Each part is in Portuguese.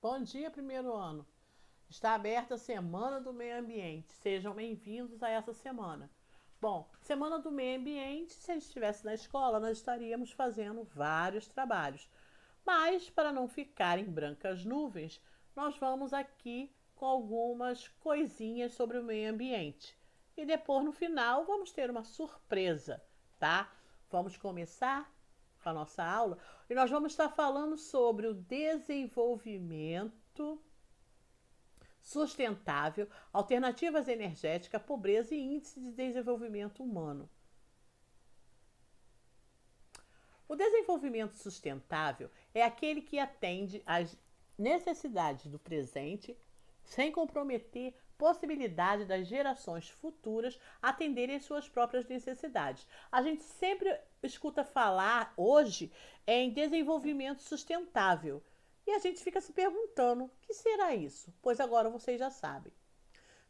Bom dia, primeiro ano. Está aberta a Semana do Meio Ambiente. Sejam bem-vindos a essa semana. Bom, Semana do Meio Ambiente, se a gente estivesse na escola, nós estaríamos fazendo vários trabalhos. Mas, para não ficar em brancas nuvens, nós vamos aqui com algumas coisinhas sobre o meio ambiente. E depois, no final, vamos ter uma surpresa, tá? Vamos começar com a nossa aula e nós vamos estar falando sobre o desenvolvimento sustentável, alternativas energéticas, pobreza e índice de desenvolvimento humano. O desenvolvimento sustentável é aquele que atende às necessidades do presente sem comprometer possibilidade das gerações futuras atenderem às suas próprias necessidades. A gente sempre escuta falar hoje em desenvolvimento sustentável. E a gente fica se perguntando: o que será isso? Pois agora vocês já sabem.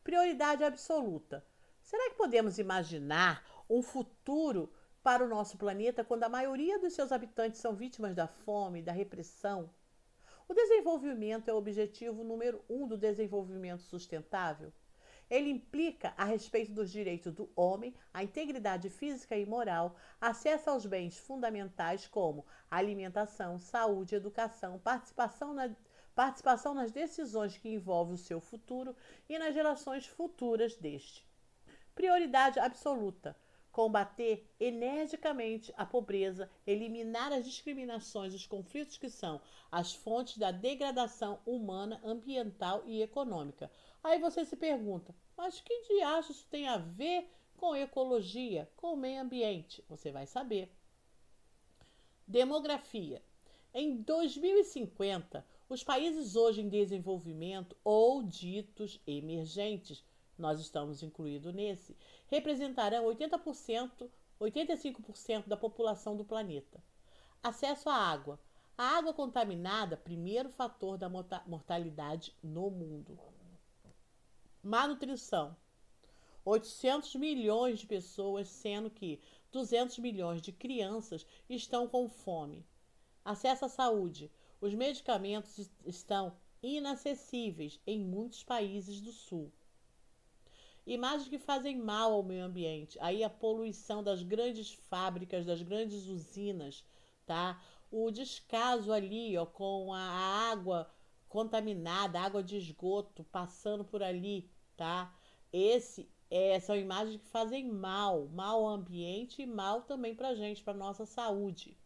Prioridade absoluta. Será que podemos imaginar um futuro para o nosso planeta quando a maioria dos seus habitantes são vítimas da fome, da repressão? O desenvolvimento é o objetivo número 1 do desenvolvimento sustentável. Ele implica a respeito dos direitos do homem, a integridade física e moral, acesso aos bens fundamentais como alimentação, saúde, educação, participação nas decisões que envolvem o seu futuro e nas gerações futuras deste. Prioridade absoluta: combater energicamente a pobreza, eliminar as discriminações, os conflitos que são as fontes da degradação humana, ambiental e econômica. Aí você se pergunta, mas que diacho isso tem a ver com ecologia, com o meio ambiente? Você vai saber. Demografia. Em 2050, os países hoje em desenvolvimento ou ditos emergentes, nós estamos incluídos nesse, representarão 80%, 85% da população do planeta. Acesso à água. A água contaminada, primeiro fator da mortalidade no mundo. Má nutrição. 800 milhões de pessoas, sendo que 200 milhões de crianças estão com fome. Acesso à saúde. Os medicamentos estão inacessíveis em muitos países do sul. Imagens que fazem mal ao meio ambiente. Aí a poluição das grandes fábricas, das grandes usinas, tá? O descaso ali, ó, com a água contaminada, água de esgoto passando por ali, tá? São imagens que fazem mal ao ambiente e mal também pra gente, pra nossa saúde.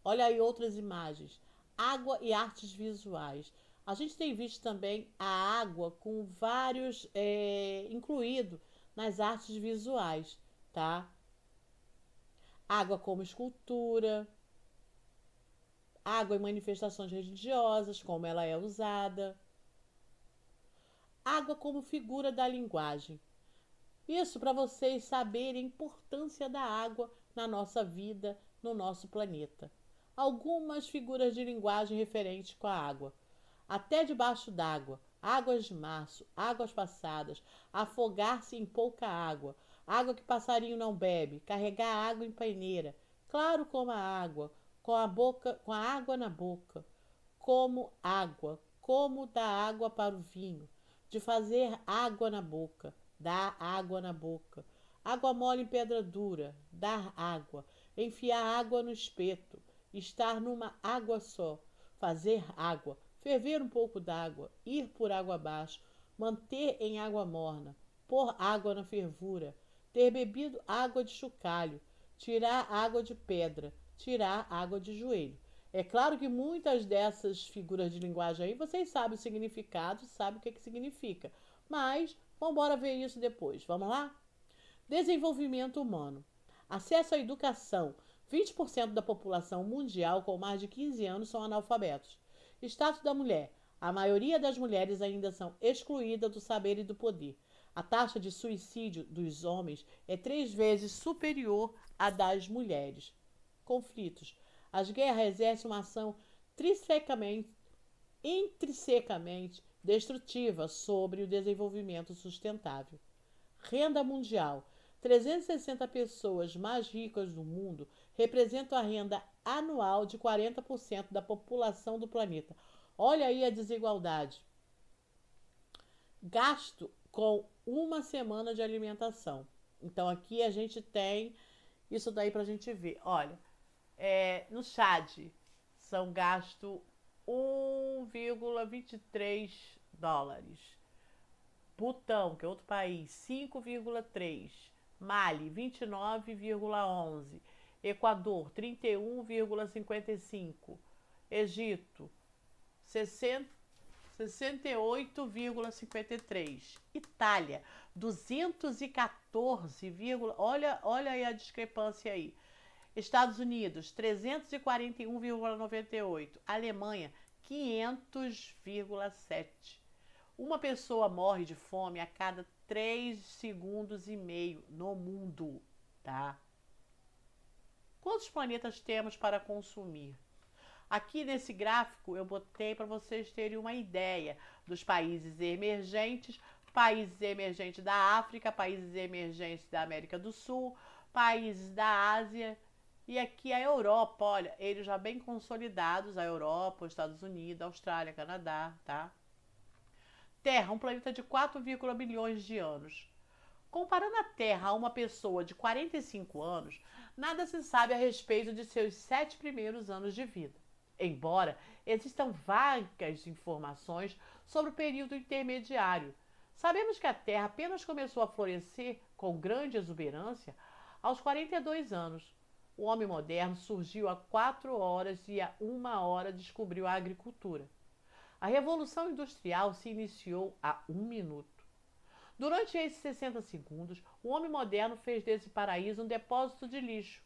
Olha aí outras imagens. Água e artes visuais. A gente tem visto também a água com vários incluído nas artes visuais, tá? Água como escultura, água em manifestações religiosas, como ela é usada, água como figura da linguagem. Isso para vocês saberem a importância da água na nossa vida, no nosso planeta. Algumas figuras de linguagem referentes com a água. Até debaixo d'água, águas de março, águas passadas, afogar-se em pouca água, água que passarinho não bebe, carregar água em paineira, claro como a água, com a água na boca, como água, como dar água para o vinho, de fazer água na boca, dar água na boca, água mole em pedra dura, dar água, enfiar água no espeto, estar numa água só, fazer água, ferver um pouco d'água, ir por água abaixo, manter em água morna, pôr água na fervura, ter bebido água de chocalho, tirar água de pedra, tirar água de joelho. É claro que muitas dessas figuras de linguagem aí vocês sabem o significado, sabem o que significa. Mas vamos embora ver isso depois. Vamos lá? Desenvolvimento humano. Acesso à educação. 20% da população mundial com mais de 15 anos são analfabetos. Status da mulher. A maioria das mulheres ainda são excluídas do saber e do poder. A taxa de suicídio dos homens é 3 vezes superior à das mulheres. Conflitos. As guerras exercem uma ação intrinsecamente destrutiva sobre o desenvolvimento sustentável. Renda mundial. 360 pessoas mais ricas do mundo representam a renda anual de 40% da população do planeta. Olha aí a desigualdade. Gasto com uma semana de alimentação. Então aqui a gente tem isso daí para a gente ver. Olha, no Chad são gastos 1,23 dólares. Butão, que é outro país, 5,3. Mali, 29,11. Equador, 31,55. Egito, 68,53. Itália, 214, olha aí a discrepância aí. Estados Unidos, 341,98. Alemanha, 500,7. Uma pessoa morre de fome a cada 3 segundos e meio no mundo, tá? Quantos planetas temos para consumir? Aqui nesse gráfico eu botei para vocês terem uma ideia dos países emergentes da África, países emergentes da América do Sul, países da Ásia e aqui a Europa. Olha, eles já bem consolidados, a Europa, os Estados Unidos, a Austrália, Canadá, tá? Terra, um planeta de 4, bilhões de anos. Comparando a Terra a uma pessoa de 45 anos, nada se sabe a respeito de seus 7 primeiros anos de vida. Embora existam vagas informações sobre o período intermediário, sabemos que a Terra apenas começou a florescer com grande exuberância aos 42 anos. O homem moderno surgiu há 4 horas e há 1 hora descobriu a agricultura. A Revolução Industrial se iniciou há 1 minuto. Durante esses 60 segundos, o homem moderno fez desse paraíso um depósito de lixo.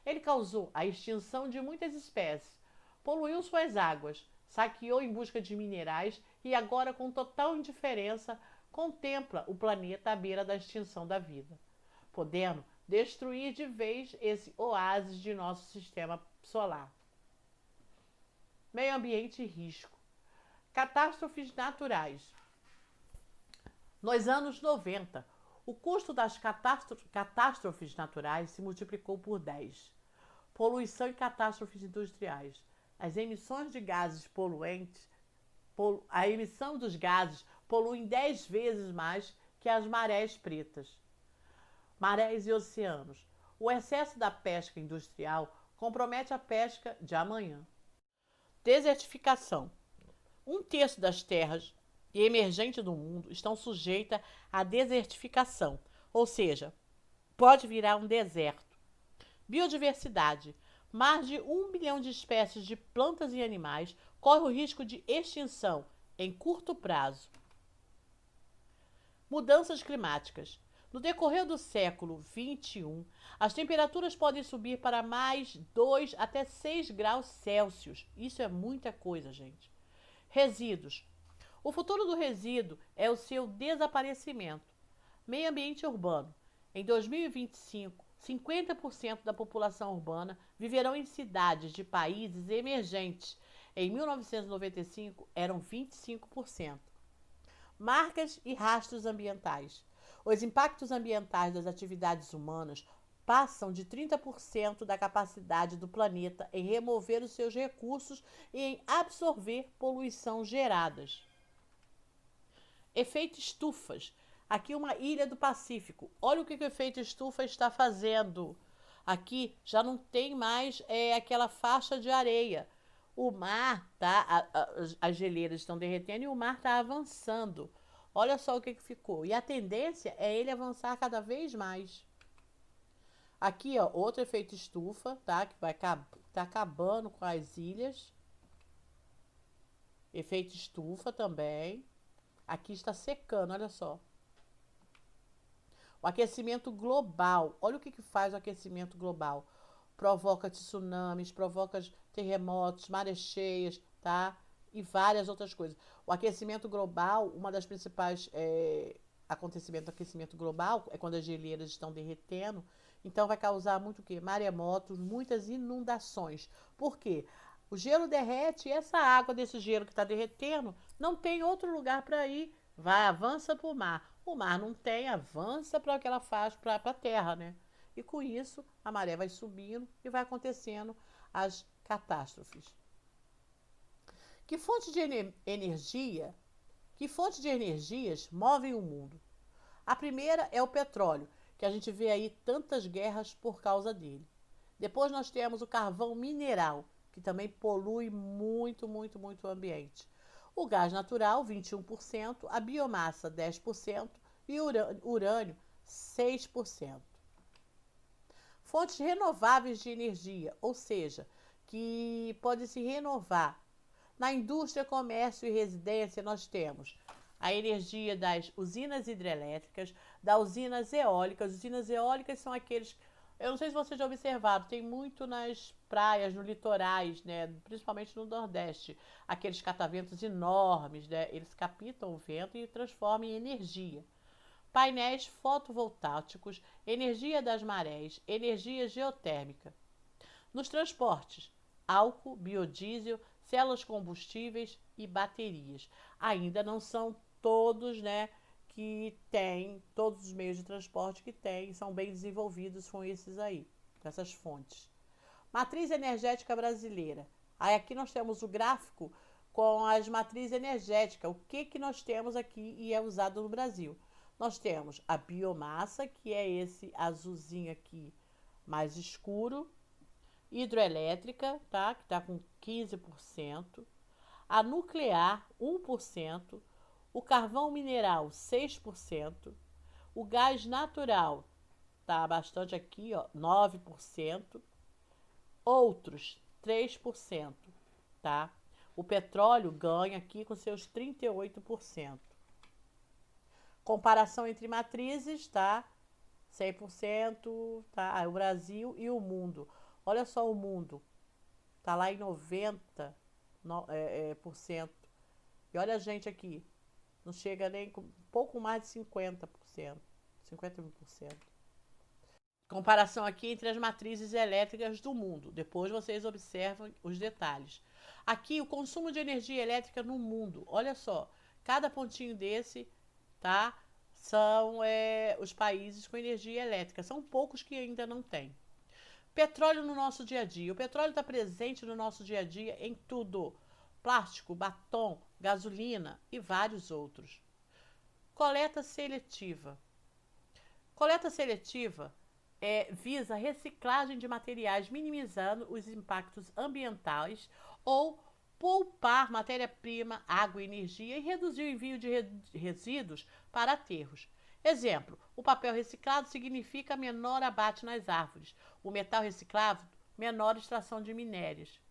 Ele causou a extinção de muitas espécies, poluiu suas águas, saqueou em busca de minerais e agora, com total indiferença, contempla o planeta à beira da extinção da vida, podendo destruir de vez esse oásis de nosso sistema solar. Meio ambiente e risco. Catástrofes naturais. Nos anos 90, o custo das catástrofes naturais se multiplicou por 10. Poluição e catástrofes industriais. As emissões de gases poluentes, a emissão dos gases polui 10 vezes mais que as marés pretas. Marés e oceanos. O excesso da pesca industrial compromete a pesca de amanhã. Desertificação. 1/3 das terras emergentes do mundo estão sujeitas à desertificação, ou seja, pode virar um deserto. Biodiversidade. Mais de 1 bilhão de espécies de plantas e animais correm o risco de extinção em curto prazo. Mudanças climáticas. No decorrer do século XXI, as temperaturas podem subir para mais 2 até 6 graus Celsius. Isso é muita coisa, gente. Resíduos. O futuro do resíduo é o seu desaparecimento. Meio ambiente urbano. Em 2025, 50% da população urbana viverão em cidades de países emergentes. Em 1995, eram 25%. Marcas e rastros ambientais. Os impactos ambientais das atividades humanas passam de 30% da capacidade do planeta em remover os seus recursos e em absorver poluição geradas. Efeito estufas. Aqui uma ilha do Pacífico. Olha o que o efeito estufa está fazendo. Aqui já não tem mais aquela faixa de areia. O mar, tá? As geleiras estão derretendo e o mar está avançando. Olha só o que ficou. E a tendência é ele avançar cada vez mais. Aqui, ó, outro efeito estufa, tá? Que vai tá acabando com as ilhas. Efeito estufa também. Aqui está secando, olha só. O aquecimento global. Olha o que faz o aquecimento global. Provoca tsunamis, provoca terremotos, marés cheias, tá? E várias outras coisas. O aquecimento global, uma das principais acontecimentos do aquecimento global é quando as geleiras estão derretendo. Então vai causar muito o quê? Maremotos, muitas inundações. Por quê? O gelo derrete e essa água desse gelo que está derretendo não tem outro lugar para ir. Avança para o mar. O mar não tem, avança para aquela faixa, para a terra, né? E com isso a maré vai subindo e vai acontecendo as catástrofes. Que fonte de energia, que fonte de energias movem o mundo? A primeira é o petróleo, que a gente vê aí tantas guerras por causa dele. Depois nós temos o carvão mineral, que também polui muito o ambiente. O gás natural, 21%, a biomassa, 10% e o urânio, 6%. Fontes renováveis de energia, ou seja, que podem se renovar. Na indústria, comércio e residência, nós temos a energia das usinas hidrelétricas, das usinas eólicas. Usinas eólicas são aqueles. Eu não sei se vocês já observaram, tem muito nas praias, nos litorais, né? Principalmente no Nordeste. Aqueles cataventos enormes, né? Eles captam o vento e transformam em energia. Painéis fotovoltaicos, energia das marés, energia geotérmica. Nos transportes, álcool, biodiesel, células combustíveis e baterias. Ainda não são todos, né, que têm, todos os meios de transporte que têm, são bem desenvolvidos com esses aí, com essas fontes. Matriz energética brasileira. Aí aqui nós temos o gráfico com as matrizes energéticas, o que nós temos aqui e é usado no Brasil. Nós temos a biomassa, que é esse azulzinho aqui mais escuro, hidroelétrica, tá? Que está com 15%, a nuclear, 1%, o carvão mineral, 6%, o gás natural, tá bastante aqui, ó, 9%, outros, 3%, tá? O petróleo ganha aqui com seus 38%. Comparação entre matrizes, tá? 100%, tá? O Brasil e o mundo. Olha só o mundo. Tá lá em 90%. E olha a gente aqui. Não chega nem com pouco mais de 50%. 51%. Comparação aqui entre as matrizes elétricas do mundo. Depois vocês observam os detalhes. Aqui o consumo de energia elétrica no mundo. Olha só. Cada pontinho desse, tá? São os países com energia elétrica. São poucos que ainda não têm. Petróleo no nosso dia a dia. O petróleo está presente no nosso dia a dia em tudo: plástico, batom, gasolina e vários outros. Coleta seletiva. Coleta seletiva visa a reciclagem de materiais, minimizando os impactos ambientais ou poupar matéria-prima, água e energia e reduzir o envio de resíduos para aterros. Exemplo: o papel reciclado significa menor abate nas árvores, o metal reciclado, menor extração de minerais,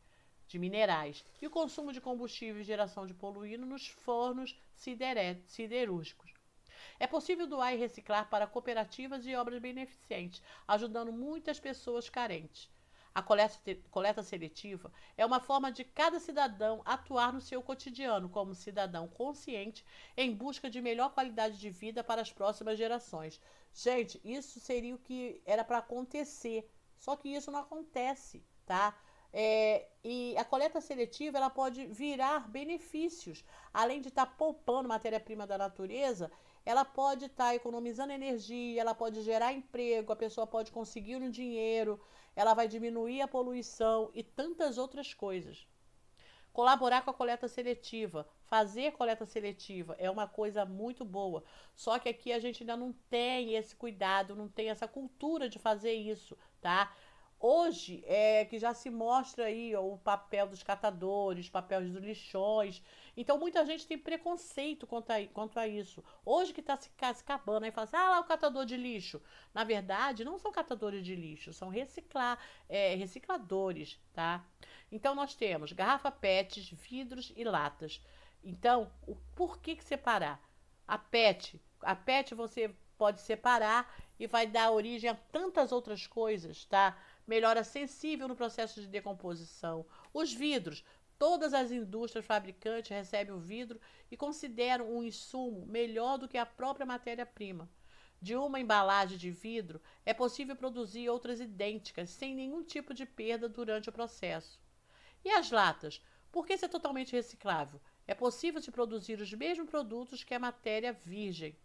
e o consumo de combustível e geração de poluído nos fornos siderúrgicos. É possível doar e reciclar para cooperativas e obras beneficentes, ajudando muitas pessoas carentes. A coleta seletiva é uma forma de cada cidadão atuar no seu cotidiano como cidadão consciente em busca de melhor qualidade de vida para as próximas gerações. Gente, isso seria o que era para acontecer, só que isso não acontece, tá? E a coleta seletiva ela pode virar benefícios, além de estar poupando matéria-prima da natureza. Ela pode estar economizando energia, ela pode gerar emprego, a pessoa pode conseguir um dinheiro, ela vai diminuir a poluição e tantas outras coisas. Colaborar com a coleta seletiva, fazer coleta seletiva é uma coisa muito boa. Só que aqui a gente ainda não tem esse cuidado, não tem essa cultura de fazer isso, tá? Hoje é que já se mostra aí ó, o papel dos catadores, papel dos lixões. Então muita gente tem preconceito quanto a isso. Hoje que está se acabando, aí fala assim, ah lá o catador de lixo. Na verdade, não são catadores de lixo, são recicladores, tá? Então nós temos garrafa PETs, vidros e latas. Então, por que separar? A PET você pode separar e vai dar origem a tantas outras coisas, tá? Melhora sensível no processo de decomposição. Os vidros, todas as indústrias fabricantes recebem o vidro e consideram um insumo melhor do que a própria matéria-prima. De uma embalagem de vidro, é possível produzir outras idênticas, sem nenhum tipo de perda durante o processo. E as latas? Por que ser totalmente reciclável? É possível se produzir os mesmos produtos que a matéria virgem.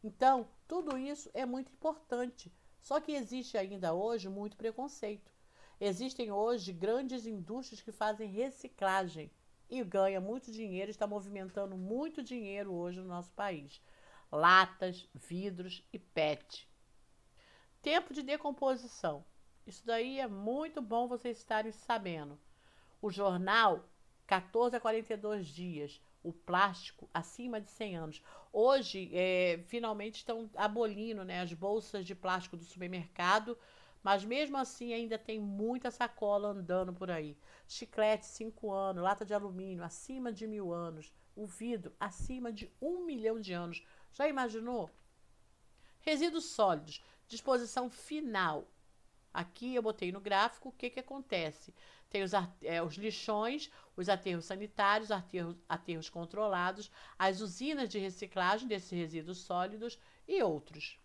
Então, tudo isso é muito importante. Só que existe ainda hoje muito preconceito. Existem hoje grandes indústrias que fazem reciclagem, e ganha muito dinheiro, está movimentando muito dinheiro hoje no nosso país. Latas, vidros e PET. Tempo de decomposição. Isso daí é muito bom vocês estarem sabendo. O jornal, 14 a 42 dias. O plástico, acima de 100 anos. Hoje, finalmente estão abolindo, né, as bolsas de plástico do supermercado, mas mesmo assim ainda tem muita sacola andando por aí. Chiclete, 5 anos. Lata de alumínio, acima de 1000 anos. O vidro, acima de 1 milhão de anos. Já imaginou? Resíduos sólidos, disposição final. Aqui eu botei no gráfico o que acontece. Tem os lixões, os aterros sanitários, aterros controlados, as usinas de reciclagem desses resíduos sólidos e outros.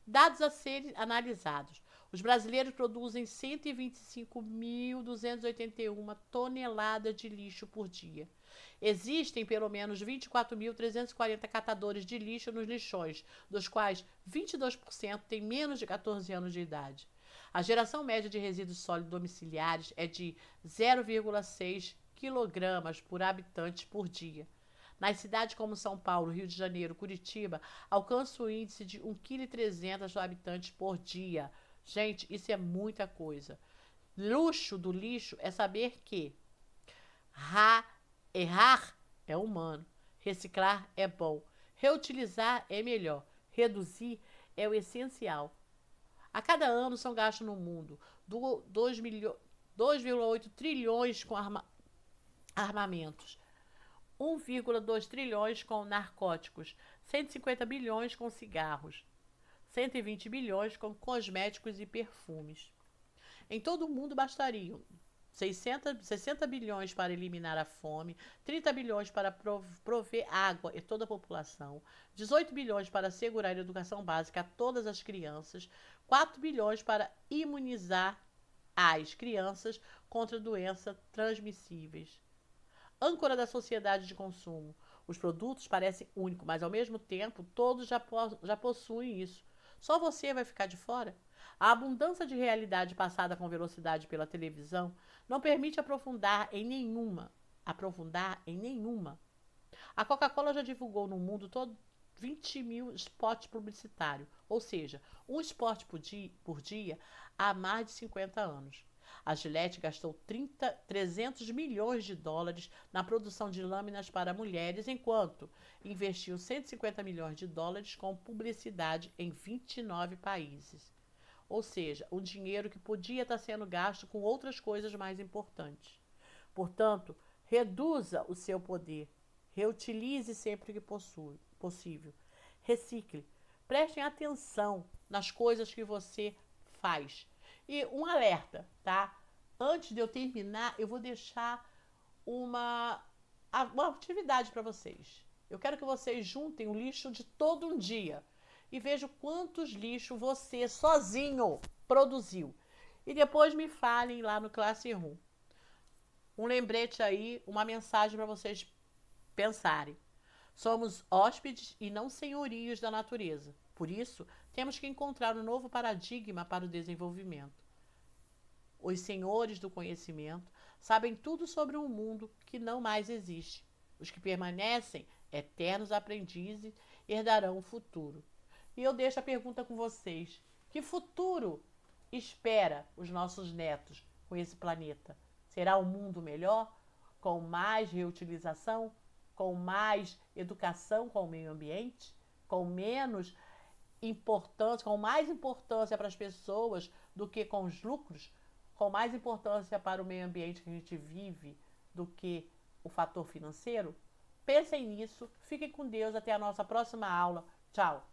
Dados a serem analisados. Os brasileiros produzem 125.281 toneladas de lixo por dia. Existem pelo menos 24.340 catadores de lixo nos lixões, dos quais 22% têm menos de 14 anos de idade. A geração média de resíduos sólidos domiciliares é de 0,6 kg por habitante por dia. Nas cidades como São Paulo, Rio de Janeiro, Curitiba, alcança o índice de 1,3 kg habitantes por dia. Gente, isso é muita coisa. Luxo do lixo é saber que errar é humano, reciclar é bom, reutilizar é melhor, reduzir é o essencial. A cada ano são gastos no mundo 2,8 trilhões com armamentos, 1,2 trilhões com narcóticos, 150 bilhões com cigarros, 120 bilhões com cosméticos e perfumes. Em todo o mundo bastariam 60 bilhões para eliminar a fome, 30 bilhões para prover água a toda a população, 18 bilhões para assegurar a educação básica a todas as crianças, 4 bilhões para imunizar as crianças contra doenças transmissíveis. Âncora da sociedade de consumo. Os produtos parecem únicos, mas ao mesmo tempo todos já possuem isso. Só você vai ficar de fora? A abundância de realidade passada com velocidade pela televisão não permite aprofundar em nenhuma. A Coca-Cola já divulgou no mundo todo 20 mil spots publicitários, ou seja, um spot por dia há mais de 50 anos. A Gillette gastou 300 milhões de dólares na produção de lâminas para mulheres, enquanto investiu 150 milhões de dólares com publicidade em 29 países. Ou seja, um dinheiro que podia estar sendo gasto com outras coisas mais importantes. Portanto, reduza o seu poder, reutilize sempre que possível, recicle, prestem atenção nas coisas que você faz. E um alerta, tá? Antes de eu terminar, eu vou deixar uma atividade para vocês. Eu quero que vocês juntem o lixo de todo um dia e vejam quantos lixos você sozinho produziu. E depois me falem lá no Classroom. Um lembrete aí, uma mensagem para vocês pensarem. Somos hóspedes e não senhorios da natureza. Por isso, temos que encontrar um novo paradigma para o desenvolvimento. Os senhores do conhecimento sabem tudo sobre um mundo que não mais existe. Os que permanecem, eternos aprendizes, herdarão o futuro. E eu deixo a pergunta com vocês. Que futuro espera os nossos netos com esse planeta? Será um mundo melhor? Com mais reutilização? Com mais educação com o meio ambiente? Com menos importância, com mais importância para as pessoas do que com os lucros? Com mais importância para o meio ambiente que a gente vive do que o fator financeiro? Pensem nisso, fiquem com Deus, até a nossa próxima aula. Tchau!